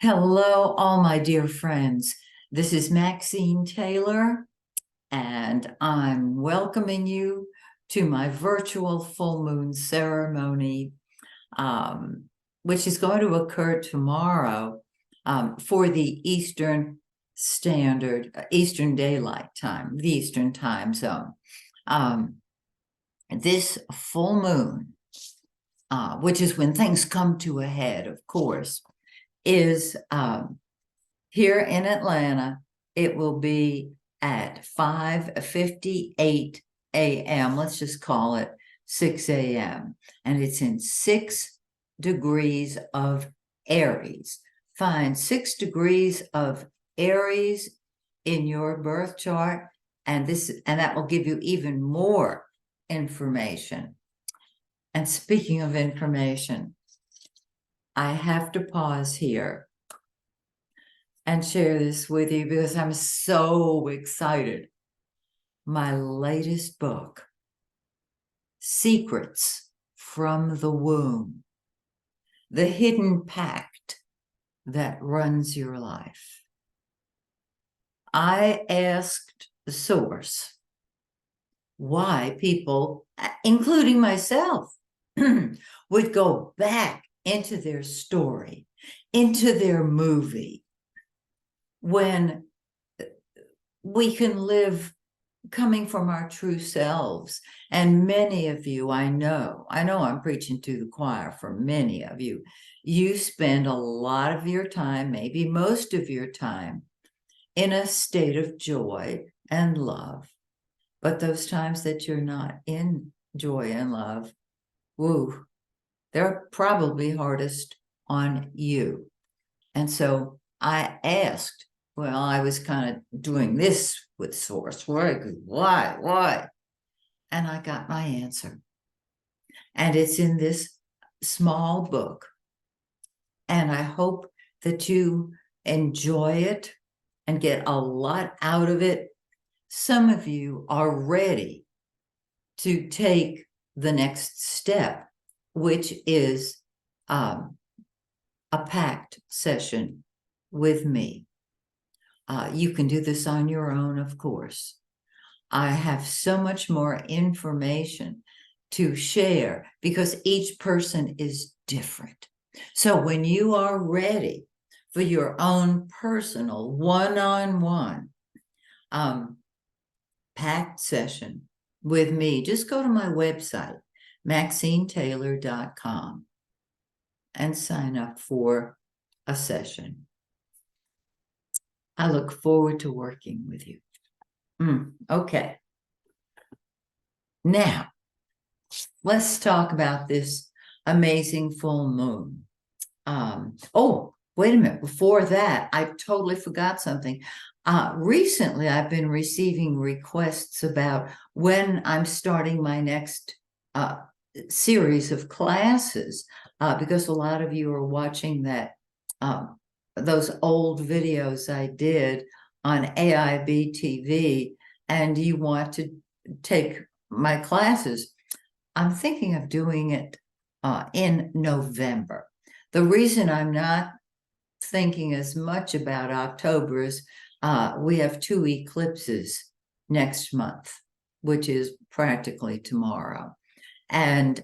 Hello, all my dear friends. This is Maxine Taylor, and I'm welcoming you to my virtual full moon ceremony, um, which is going to occur tomorrow for the Eastern Daylight Time, the Eastern Time Zone. This full moon, which is when things come to a head, of course, is here in Atlanta. It will be at 5:58 a.m. Let's just call it 6 a.m. And it's in 6 degrees of Aries. Find 6 degrees of Aries in your birth chart, and that will give you even more information. And speaking of information, I have to pause here and share this with you because I'm so excited. My latest book, Secrets from the Womb, the hidden pact that runs your life. I asked the source why people, including myself, would go back into their story, into their movie, when we can live coming from our true selves. And many of you, I know I'm preaching to the choir for many of you. You spend a lot of your time, maybe most of your time, in a state of joy and love. But those times that you're not in joy and love, woo, they're probably hardest on you. And so I asked, well, I was kind of doing this with source. Why? And I got my answer. And it's in this small book. And I hope that you enjoy it and get a lot out of it. Some of you are ready to take the next step, which is a pact session with me. You can do this on your own, of course. I have so much more information to share because each person is different. So when you are ready for your own personal one-on-one pact session with me, just go to my website, MaxineTaylor.com, and sign up for a session. I look forward to working with you. Okay. Now, let's talk about this amazing full moon. Oh, wait a minute. Before that, I totally forgot something. Recently, I've been receiving requests about when I'm starting my next series of classes, because a lot of you are watching those old videos I did on AIB TV, and you want to take my classes. I'm thinking of doing it in November. The reason I'm not thinking as much about October is we have 2 eclipses next month, which is practically tomorrow. And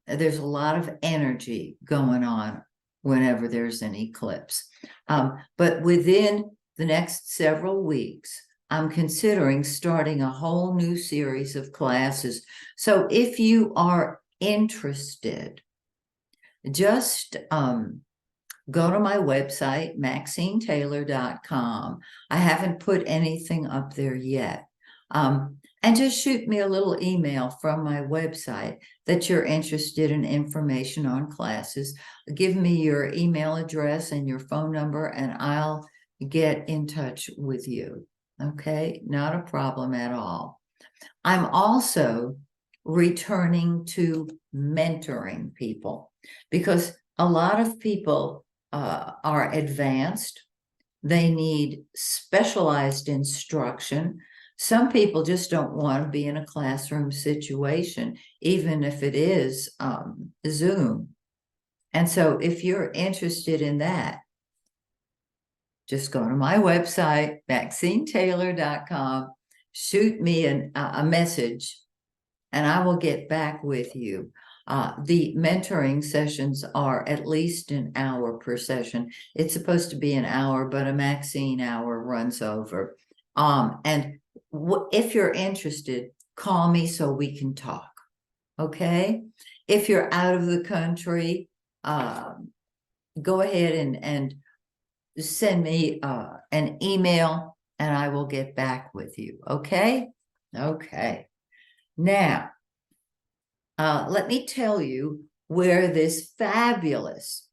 there's a lot of energy going on whenever there's an eclipse. But within the next several weeks, I'm considering starting a whole new series of classes. So if you are interested, just go to my website, MaxineTaylor.com. I haven't put anything up there yet. And just shoot me a little email from my website that you're interested in information on classes. Give me your email address and your phone number, and I'll get in touch with you. Okay, not a problem at all. I'm also returning to mentoring people because a lot of people are advanced. They need specialized instruction. Some people just don't want to be in a classroom situation, even if it is Zoom. And so if you're interested in that, just go to my website, MaxineTaylor.com, shoot me a message, and I will get back with you. The mentoring sessions are at least an hour per session. It's supposed to be an hour, but a Maxine hour runs over. And if you're interested, call me so we can talk. Okay? If you're out of the country, go ahead and send me an email and I will get back with you. Okay? Okay. Now, let me tell you where this fabulous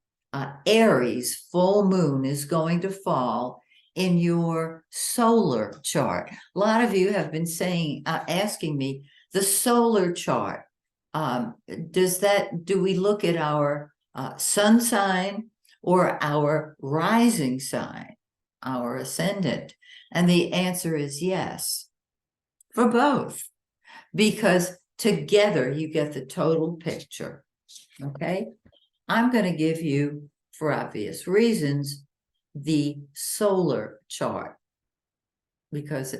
Aries full moon is going to fall in your solar chart. A lot of you have been saying, asking me, the solar chart, do we look at our sun sign or our rising sign, our ascendant? And the answer is yes, for both, because together you get the total picture. Okay, I'm going to give you, for obvious reasons, the solar chart, because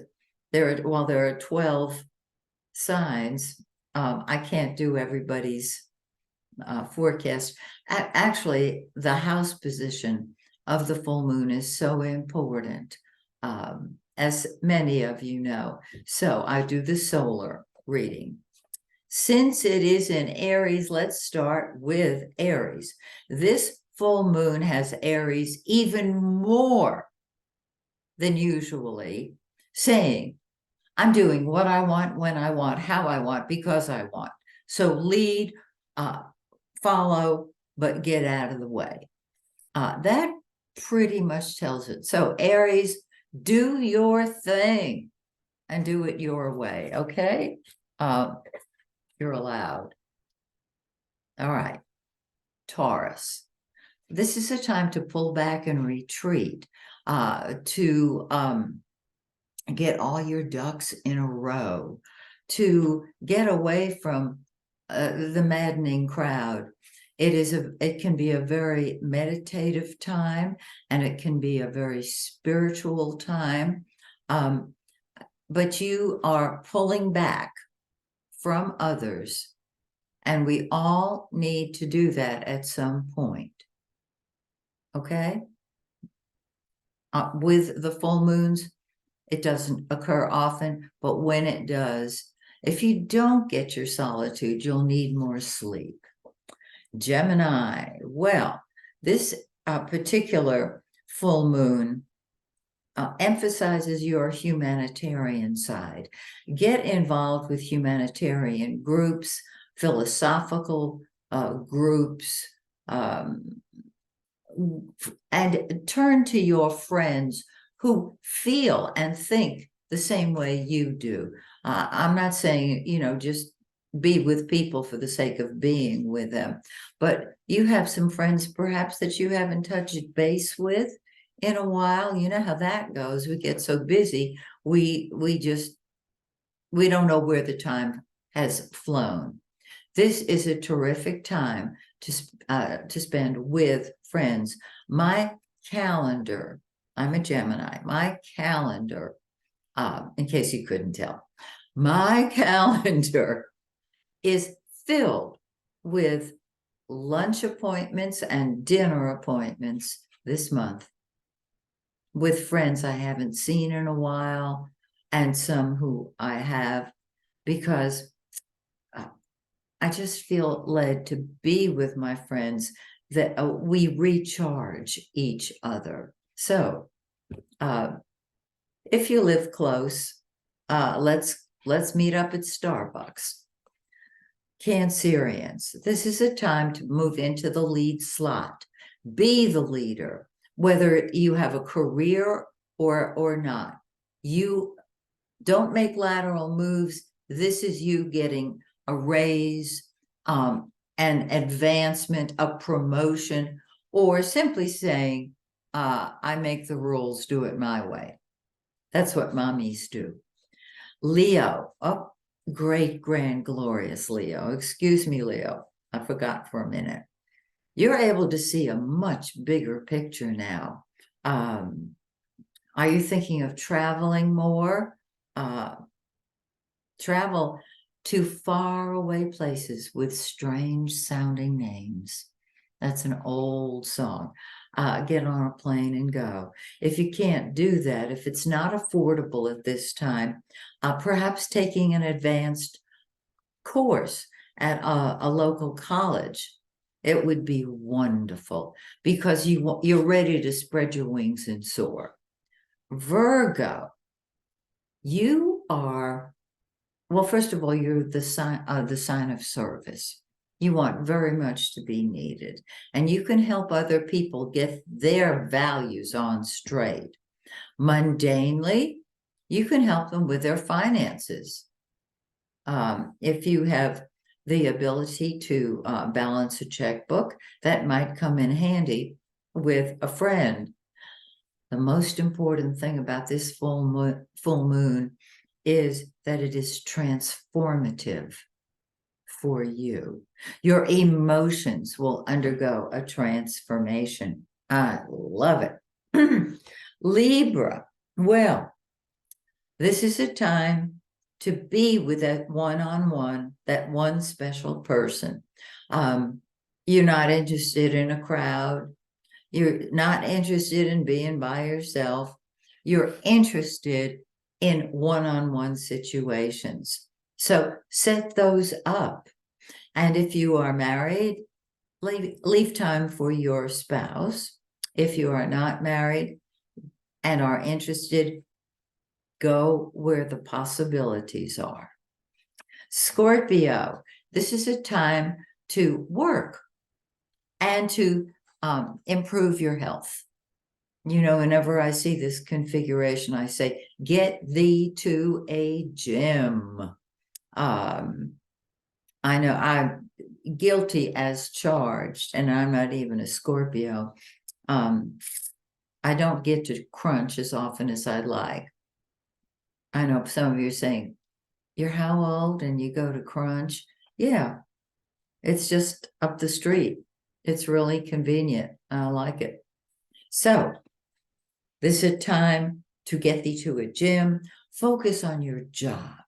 while there are 12 signs, I can't do everybody's forecast. Actually, the house position of the full moon is so important, as many of you know. So I do the solar reading. Since it is in Aries, let's start with Aries. This full moon has Aries even more than usually, saying, I'm doing what I want, when I want, how I want, because I want. So lead, follow, but get out of the way. That pretty much tells it. So Aries, do your thing and do it your way, okay? You're allowed. All right. Taurus. This is a time to pull back and retreat, to get all your ducks in a row, to get away from the maddening crowd. It can be a very meditative time, and it can be a very spiritual time. But you are pulling back from others, and we all need to do that at some point. Okay? With the full moons, it doesn't occur often, but when it does, if you don't get your solitude, you'll need more sleep. Gemini, well, this particular full moon emphasizes your humanitarian side. Get involved with humanitarian groups, philosophical groups, and turn to your friends who feel and think the same way you do. I'm not saying, just be with people for the sake of being with them, but you have some friends perhaps that you haven't touched base with in a while. You know how that goes. We get so busy, we don't know where the time has flown. This is a terrific time to spend with friends. My calendar, I'm a Gemini, my calendar, in case you couldn't tell, my calendar is filled with lunch appointments and dinner appointments this month with friends I haven't seen in a while, and some who I have, because I just feel led to be with my friends, that we recharge each other. So if you live close, let's meet up at Starbucks. Cancerians, this is a time to move into the lead slot. Be the leader, whether you have a career or not. You don't make lateral moves. This is you getting a raise, an advancement, a promotion, or simply saying, I make the rules, do it my way. That's what mommies do. Leo, oh, great, grand, glorious Leo. Excuse me, Leo. I forgot for a minute. You're able to see a much bigger picture now. Are you thinking of traveling more? Uh, Travel to faraway places with strange sounding names. That's an old song. Get on a plane and go. If you can't do that, if it's not affordable at this time, perhaps taking an advanced course at a local college, it would be wonderful because you're ready to spread your wings and soar. Virgo, you are, well, first of all, you're the sign of service. You want very much to be needed, and you can help other people get their values on straight. Mundanely, you can help them with their finances. If you have the ability to balance a checkbook, that might come in handy with a friend. The most important thing about this full moon is that it is transformative for you. Your emotions will undergo a transformation. I love it. Libra, well, this is a time to be with that one-on-one, that one special person. You're not interested in a crowd. You're not interested in being by yourself. You're interested in one-on-one situations. So set those up. And if you are married, leave time for your spouse. If you are not married and are interested, go where the possibilities are. Scorpio, this is a time to work and to improve your health. You know, whenever I see this configuration, I say, get thee to a gym. I know I'm guilty as charged, and I'm not even a Scorpio. I don't get to crunch as often as I'd like. I know some of you are saying, you're how old and you go to crunch? Yeah, it's just up the street. It's really convenient. I like it. So this is a time to get thee to a gym. Focus on your job,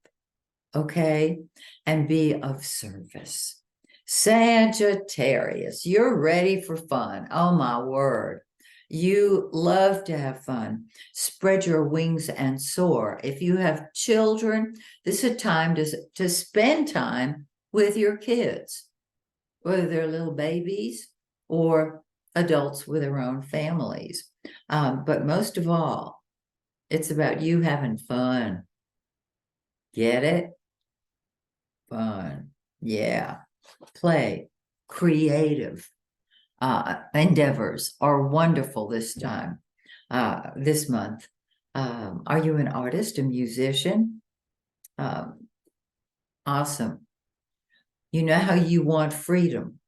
okay? And be of service. Sagittarius, you're ready for fun. Oh, my word. You love to have fun. Spread your wings and soar. If you have children, this is a time to spend time with your kids, whether they're little babies or adults with their own families. But most of all, it's about you having fun. Get it? Fun. Yeah. Play. Creative endeavors are wonderful this time, this month. Are you an artist, a musician? Awesome. You know how you want freedom.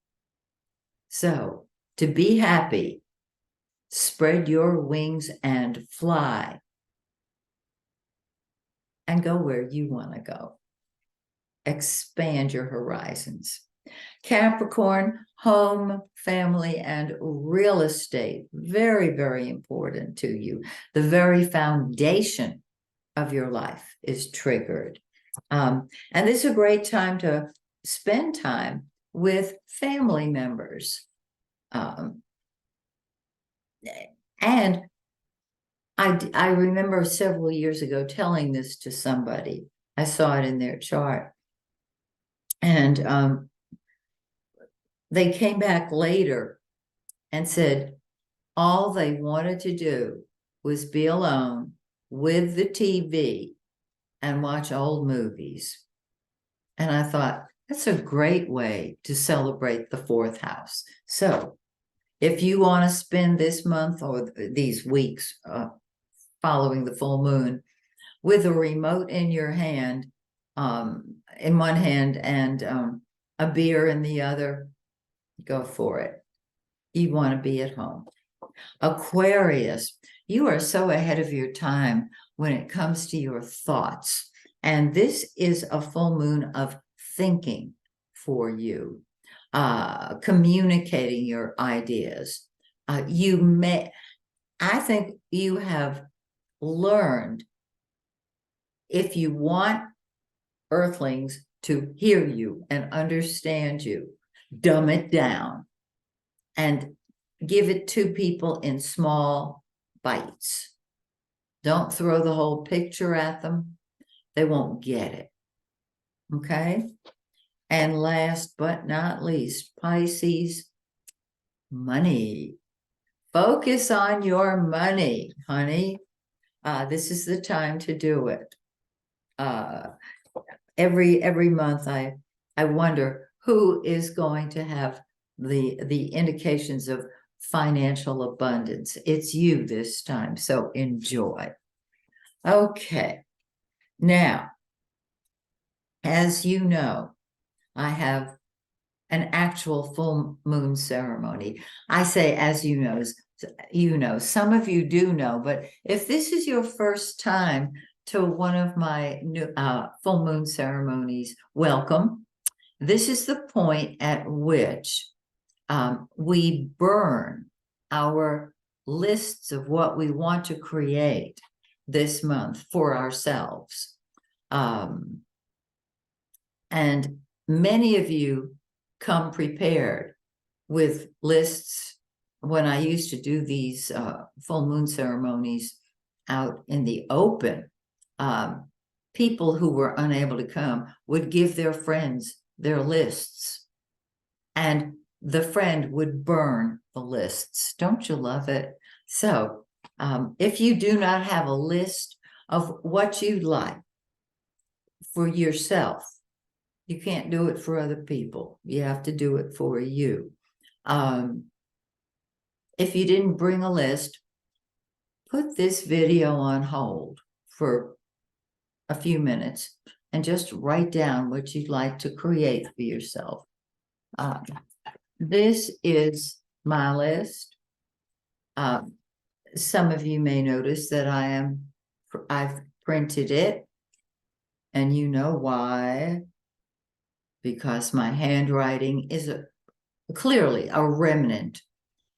So to be happy, spread your wings and fly and go where you want to go. Expand your horizons. Capricorn, home, family, and real estate. Very, very important to you. The very foundation of your life is triggered. And this is a great time to spend time with family members. And I remember several years ago telling this to somebody. I saw it in their chart. And they came back later and said all they wanted to do was be alone with the TV and watch old movies. And I thought, that's a great way to celebrate the fourth house. So if you want to spend this month or these weeks following the full moon with a remote in your hand, in one hand and a beer in the other, go for it. You want to be at home. Aquarius, you are so ahead of your time when it comes to your thoughts. And this is a full moon of thinking for you, communicating your ideas. I think you have learned, if you want earthlings to hear you and understand you, dumb it down and give it to people in small bites. Don't throw the whole picture at them. They won't get it. Okay? And last but not least, Pisces, money. Focus on your money, honey. This is the time to do it. Every month I wonder who is going to have the indications of financial abundance. It's you this time, so enjoy. Okay. Now, as you know, I have an actual full moon ceremony. I say, as you know, some of you do know, but if this is your first time to one of my new full moon ceremonies, welcome. This is the point at which we burn our lists of what we want to create this month for ourselves. And many of you come prepared with lists. When I used to do these full moon ceremonies out in the open, people who were unable to come would give their friends their lists, and the friend would burn the lists. Don't you love it? So if you do not have a list of what you'd like for yourself, you can't do it for other people. You have to do it for you. If you didn't bring a list, put this video on hold for a few minutes and just write down what you'd like to create for yourself. This is my list. Some of you may notice that I've printed it, and you know why. Because my handwriting is clearly a remnant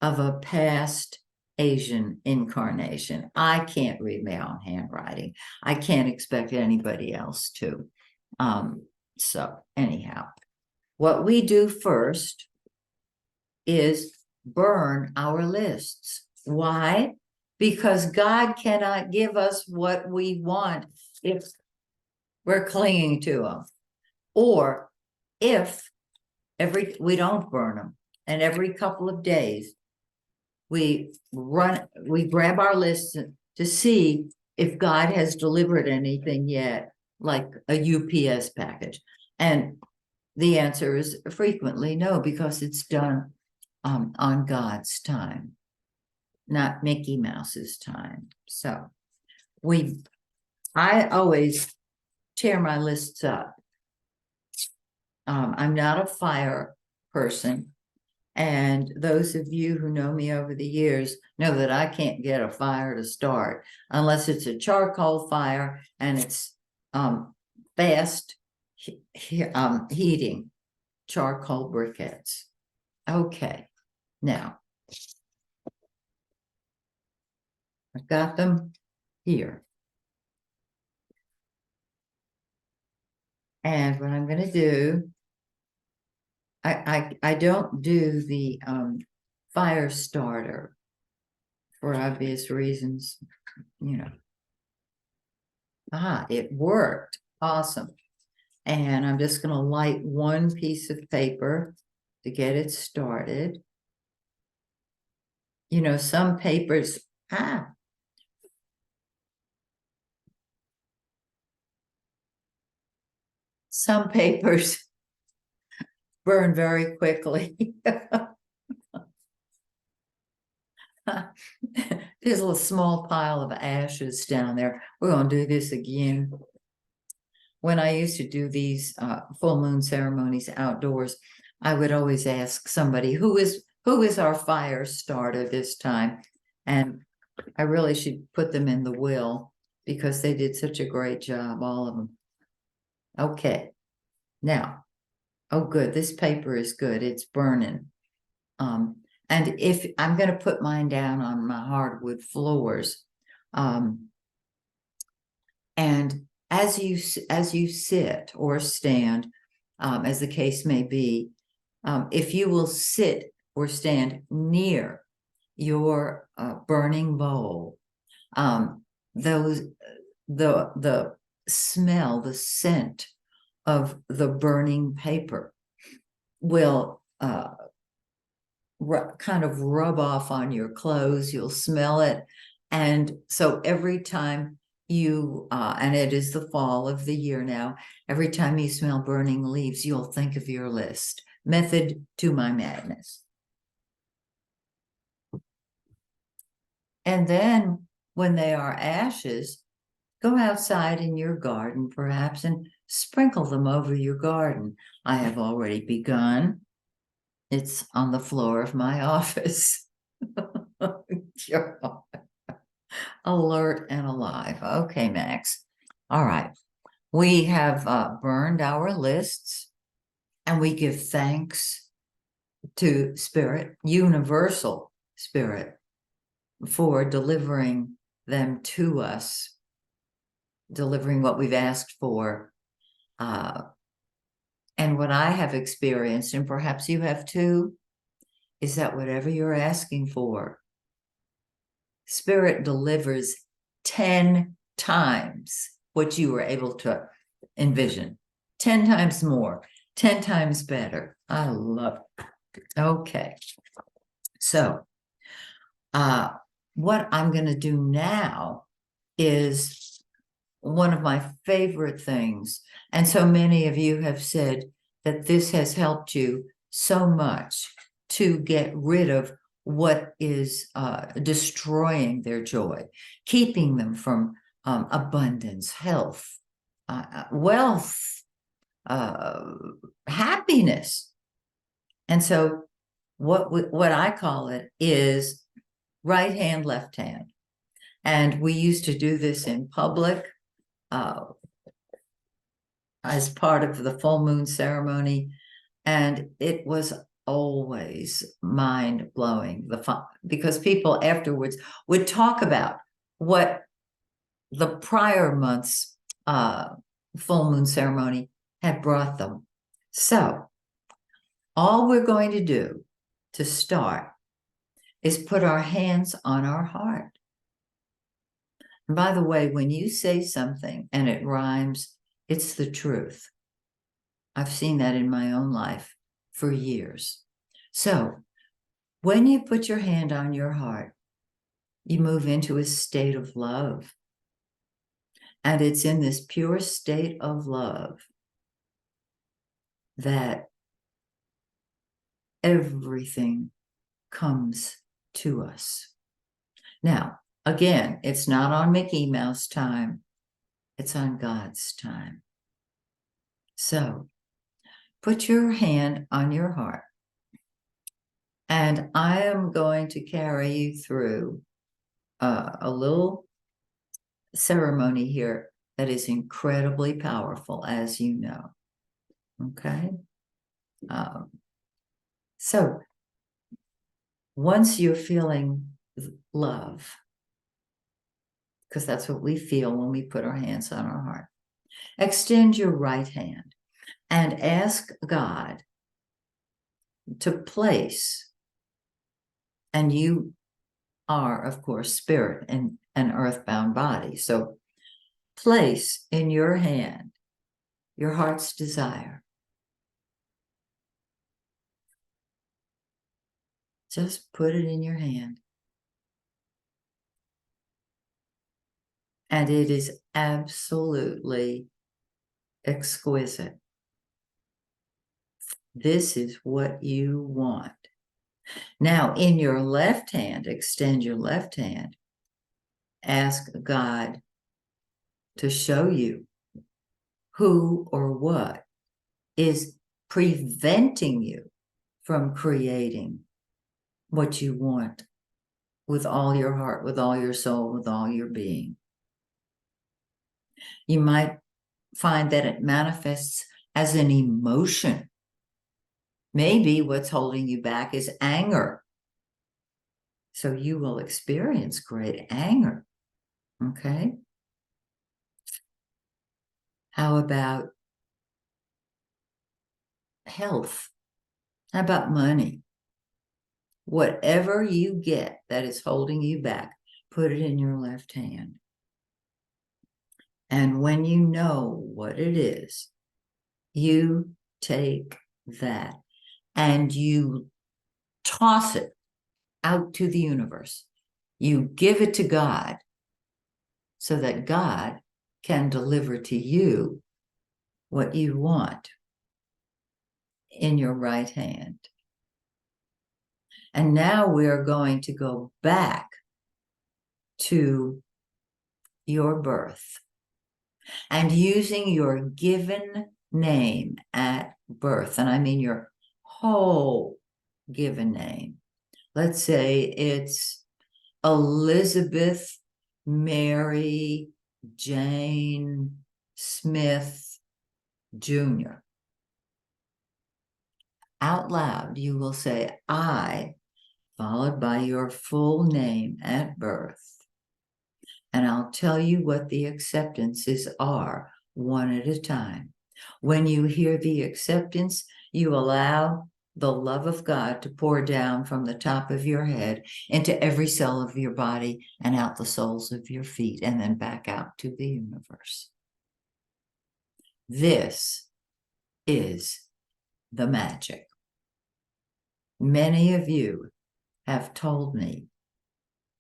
of a past Asian incarnation. I can't read my own handwriting. I can't expect anybody else to. So anyhow, what we do first is burn our lists. Why? Because God cannot give us what we want if we're clinging to Him, or if we don't burn them, and every couple of days we grab our lists to see if God has delivered anything yet, like a UPS package. And the answer is frequently no, because it's done on God's time, not Mickey Mouse's time. So I always tear my lists up. I'm not a fire person, and those of you who know me over the years know that I can't get a fire to start unless it's a charcoal fire and it's fast heating charcoal briquettes. Okay, now I've got them here. And what I'm going to do, I don't do the fire starter for obvious reasons, you know. It worked. Awesome. And I'm just going to light one piece of paper to get it started. You know, some papers, some papers burn very quickly. There's a little small pile of ashes down there. We're going to do this again. When I used to do these full moon ceremonies outdoors, I would always ask somebody, who is our fire starter this time? And I really should put them in the will, because they did such a great job, all of them. Okay. Now, oh, good. This paper is good. It's burning. And if I'm going to put mine down on my hardwood floors, And as you sit or stand, as the case may be, if you will sit or stand near your burning bowl, those the smell, the scent of the burning paper will kind of rub off on your clothes. You'll smell it. And so every time you, and it is the fall of the year now, every time you smell burning leaves, you'll think of your list. Method to my madness. And then when they are ashes, go outside in your garden perhaps and sprinkle them over your garden. I have already begun. It's on the floor of my office. Alert and alive. Okay, Max. All right. We have burned our lists, and we give thanks to Spirit, universal Spirit, for delivering them to us, delivering what we've asked for. And what I have experienced, and perhaps you have too, is that whatever you're asking for, Spirit delivers 10 times what you were able to envision, 10 times more, 10 times better. I love it. Okay. So, what I'm going to do now is one of my favorite things. And so many of you have said that this has helped you so much to get rid of what is destroying their joy, keeping them from abundance, health, wealth, happiness. And so what I call it is right hand, left hand. And we used to do this in public as part of the full moon ceremony. And it was always mind-blowing, because people afterwards would talk about what the prior month's full moon ceremony had brought them. So all we're going to do to start is put our hands on our heart. And by the way, when you say something and it rhymes, it's the truth. I've seen that in my own life for years. So when you put your hand on your heart, you move into a state of love. And it's in this pure state of love that everything comes to us. Now, again, it's not on Mickey Mouse time. It's on God's time. So put your hand on your heart. And I am going to carry you through a little ceremony here that is incredibly powerful, as you know. Okay? So once you're feeling love, because that's what we feel when we put our hands on our heart, extend your right hand and ask God to place, and you are, of course, spirit and an earthbound body. So place in your hand your heart's desire. Just put it in your hand. And it is absolutely exquisite. This is what you want. Now, in your left hand, extend your left hand. Ask God to show you who or what is preventing you from creating what you want with all your heart, with all your soul, with all your being. You might find that it manifests as an emotion. Maybe what's holding you back is anger. So you will experience great anger. Okay? How about health? How about money? Whatever you get that is holding you back, put it in your left hand. And when you know what it is, you take that and you toss it out to the universe. You give it to God so that God can deliver to you what you want in your right hand. And now we're going to go back to your birth and using your given name at birth. And I mean your whole given name. Let's say it's Elizabeth Mary Jane Smith Jr. Out loud, you will say, I, followed by your full name at birth. And I'll tell you what the acceptances are one at a time. When you hear the acceptance, you allow the love of God to pour down from the top of your head into every cell of your body and out the soles of your feet and then back out to the universe. This is the magic. Many of you have told me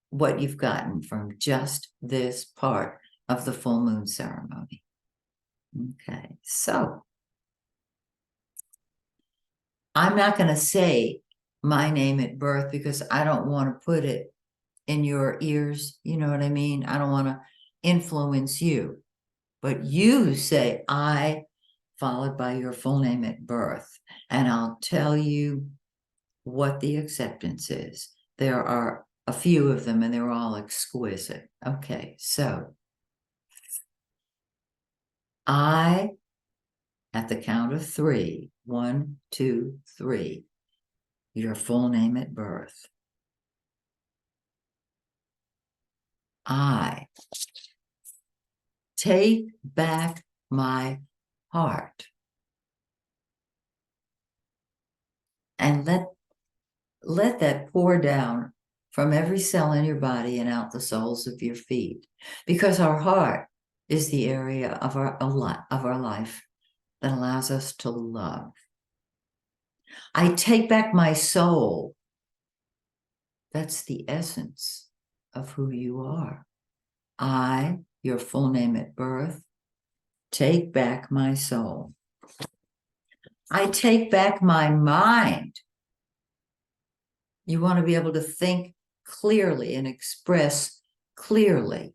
what you've gotten from just this part of the full moon ceremony. Okay, so I'm not going to say my name at birth because I don't want to put it in your ears. You know what I mean? I don't want to influence you. But you say I, followed by your full name at birth, and I'll tell you what the acceptance is. There are a few of them, and they're all exquisite. Okay, so I, at the count of 3, 1, 2, 3, your full name at birth. I take back my heart and let that pour down from every cell in your body and out the soles of your feet, because our heart is the area of our life that allows us to love. I take back my soul. That's the essence of who you are. I, your full name at birth, take back my soul. I take back my mind. You want to be able to think clearly and express clearly.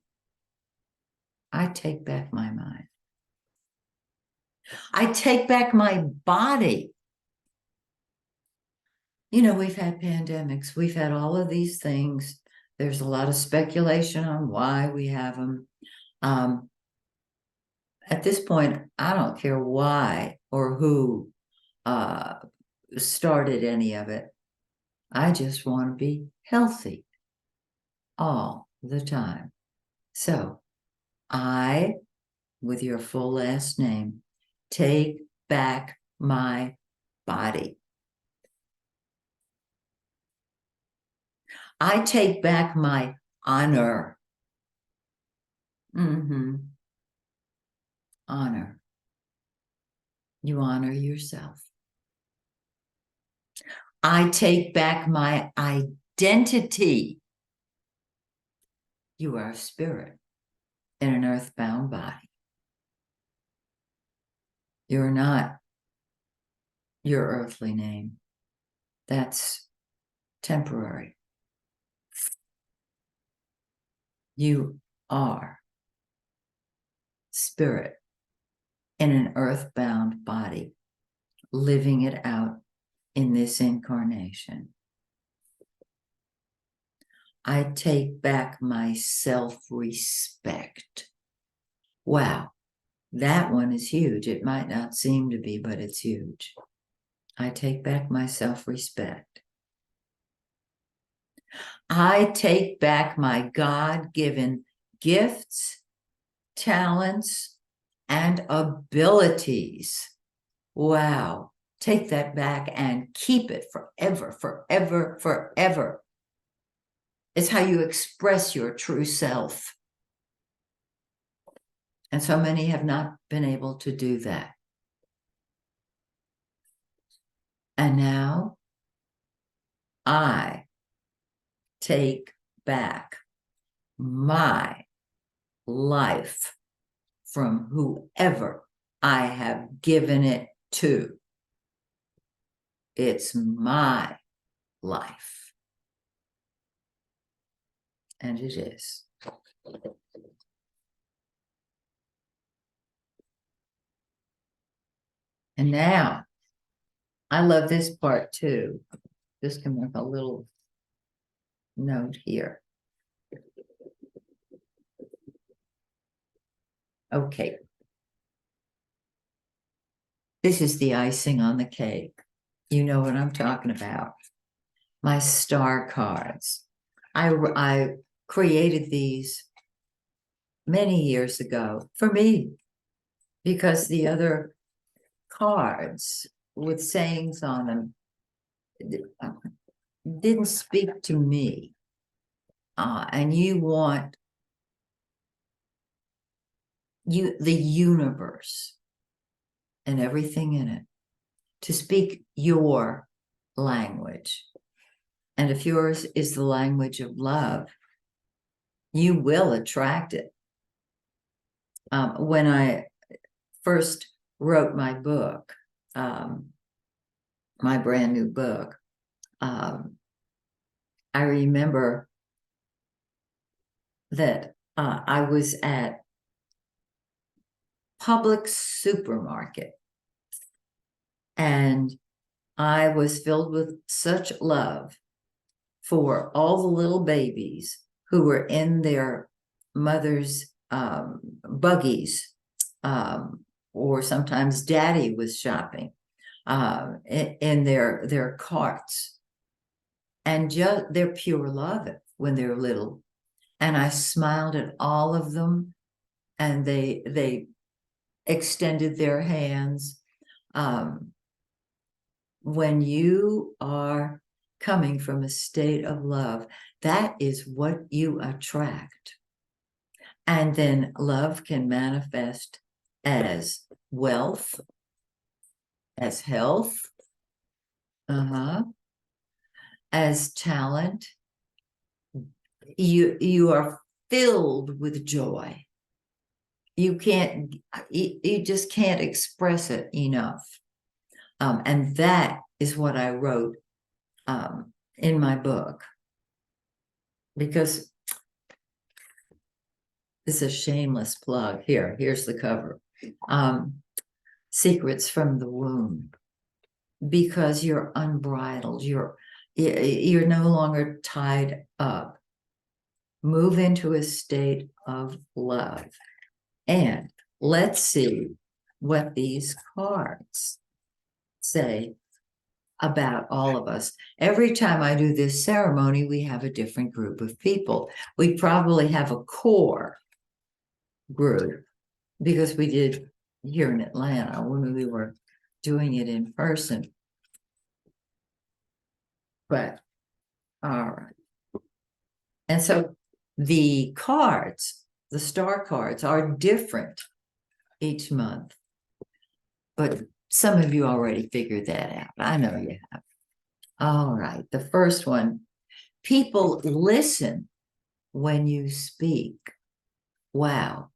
I take back my mind. I take back my body. You know, we've had pandemics. We've had all of these things. There's a lot of speculation on why we have them. At this point, I don't care why or who started any of it. I just want to be healthy all the time. So I, with your full last name, take back my body. I take back my honor. Honor. You honor yourself. I take back my identity. You are a spirit in an earthbound body. You're not your earthly name. That's temporary. You are spirit in an earthbound body, living it out in this incarnation. I take back my self-respect. Wow, that one is huge. It might not seem to be, but it's huge. I take back my self-respect. I take back my God-given gifts, talents, and abilities. Wow. Take that back and keep it forever, forever, forever. It's how you express your true self. And so many have not been able to do that. And now I take back my life from whoever I have given it to. It's my life. And it is. And now, I love this part too. Just can make a little note here. Okay. This is the icing on the cake. You know what I'm talking about. My star cards. I created these many years ago for me because the other cards with sayings on them didn't speak to me. And you want the universe and everything in it to speak your language. And if yours is the language of love, you will attract it. When I first wrote my book, my brand new book, I remember that I was at public supermarket and I was filled with such love for all the little babies who were in their mother's buggies, or sometimes daddy was shopping in their carts, and just their pure love when they're little. And I smiled at all of them, and they extended their hands. When you are coming from a state of love, that is what you attract. And then love can manifest as wealth, as health, as talent. You are filled with joy. You just can't express it enough. And that is what I wrote in my book, because it's a shameless plug. Here's the cover. Secrets from the Womb, because you're unbridled. You're no longer tied up. Move into a state of love. And let's see what these cards say about all of us. Every time I do this ceremony, we have a different group of people. We probably have a core group because we did here in Atlanta when we were doing it in person. But all right. And so the cards, the star cards, are different each month. But some of you already figured that out. I know you have. All right. The first one, people listen when you speak. Wow.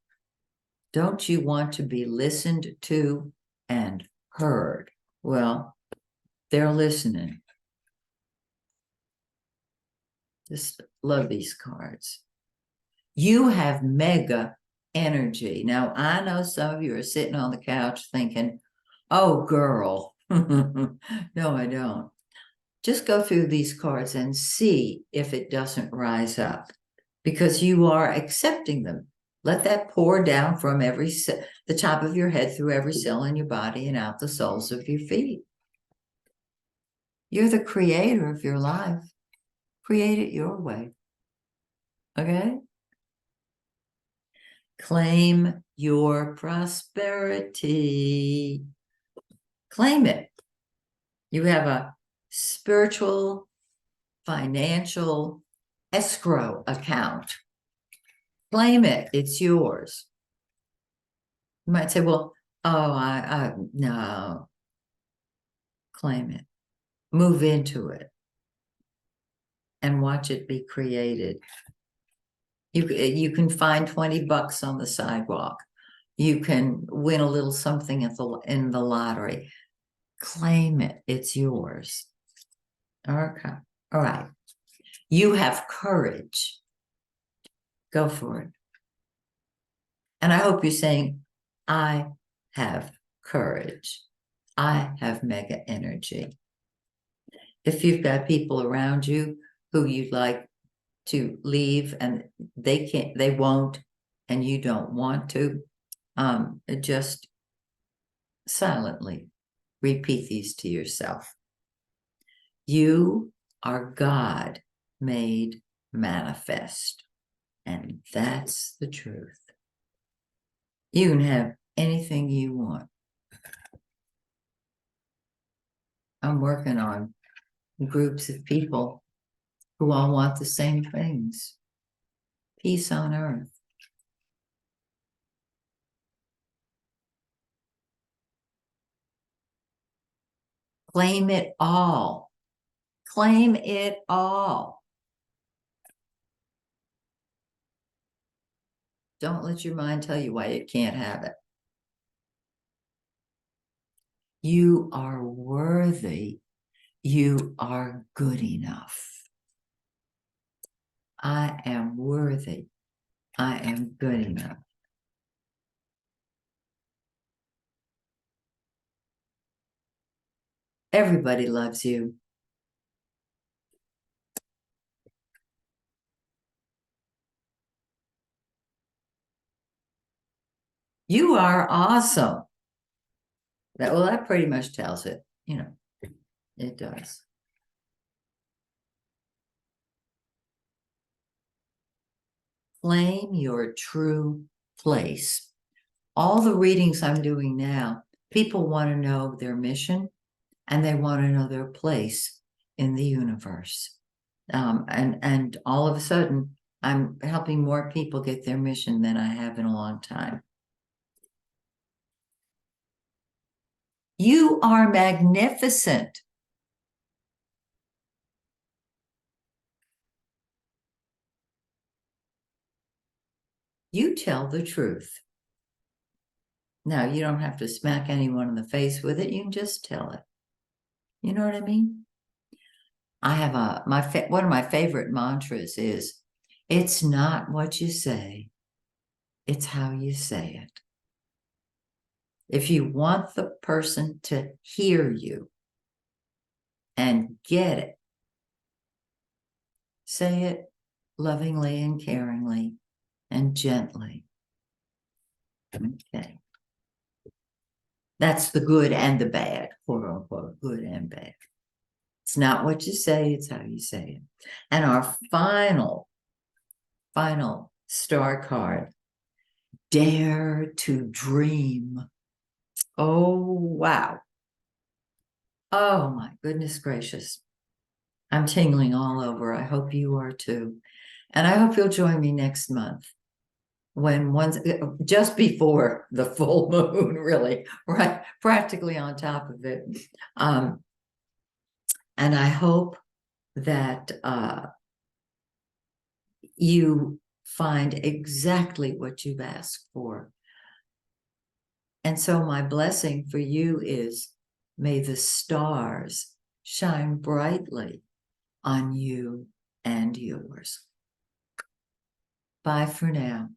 Don't you want to be listened to and heard? Well, they're listening. Just love these cards. You have mega energy. Now, I know some of you are sitting on the couch thinking, oh, girl. No, I don't. Just go through these cards and see if it doesn't rise up, because you are accepting them. Let that pour down from the top of your head through every cell in your body and out the soles of your feet. You're the creator of your life. Create it your way. Okay? Claim your prosperity. Claim it. You have a spiritual, financial escrow account. Claim it. It's yours. You might say, well, oh, no. Claim it. Move into it and watch it be created. You can find $20 on the sidewalk. You can win a little something in the lottery. Claim it. It's yours. Okay. All right. You have courage. Go for it. And I hope you're saying, I have courage. I have mega energy. If you've got people around you who you'd like to leave and they won't, and you don't want to, just silently repeat these to yourself. You are God made manifest, and that's the truth. You can have anything you want. I'm working on groups of people who all want the same things. Peace on earth. Claim it all. Claim it all. Don't let your mind tell you why you can't have it. You are worthy. You are good enough. I am worthy. I am good enough. Everybody loves you. You are awesome. That pretty much tells it, it does. Claim your true place. All the readings I'm doing now, people want to know their mission and they want to know their place in the universe. And all of a sudden, I'm helping more people get their mission than I have in a long time. You are magnificent. You tell the truth. Now, you don't have to smack anyone in the face with it. You can just tell it. You know what I mean? I have one of my favorite mantras is, it's not what you say, it's how you say it. If you want the person to hear you and get it, say it lovingly and caringly and gently. Okay. That's the good and the bad, quote unquote, good and bad. It's not what you say, it's how you say it. And our final star card, dare to dream. Oh, wow. Oh, my goodness gracious. I'm tingling all over. I hope you are too. And I hope you'll join me next month when just before the full moon, really, right, practically on top of it. And I hope that you find exactly what you've asked for. And so my blessing for you is, may the stars shine brightly on you and yours. Bye for now.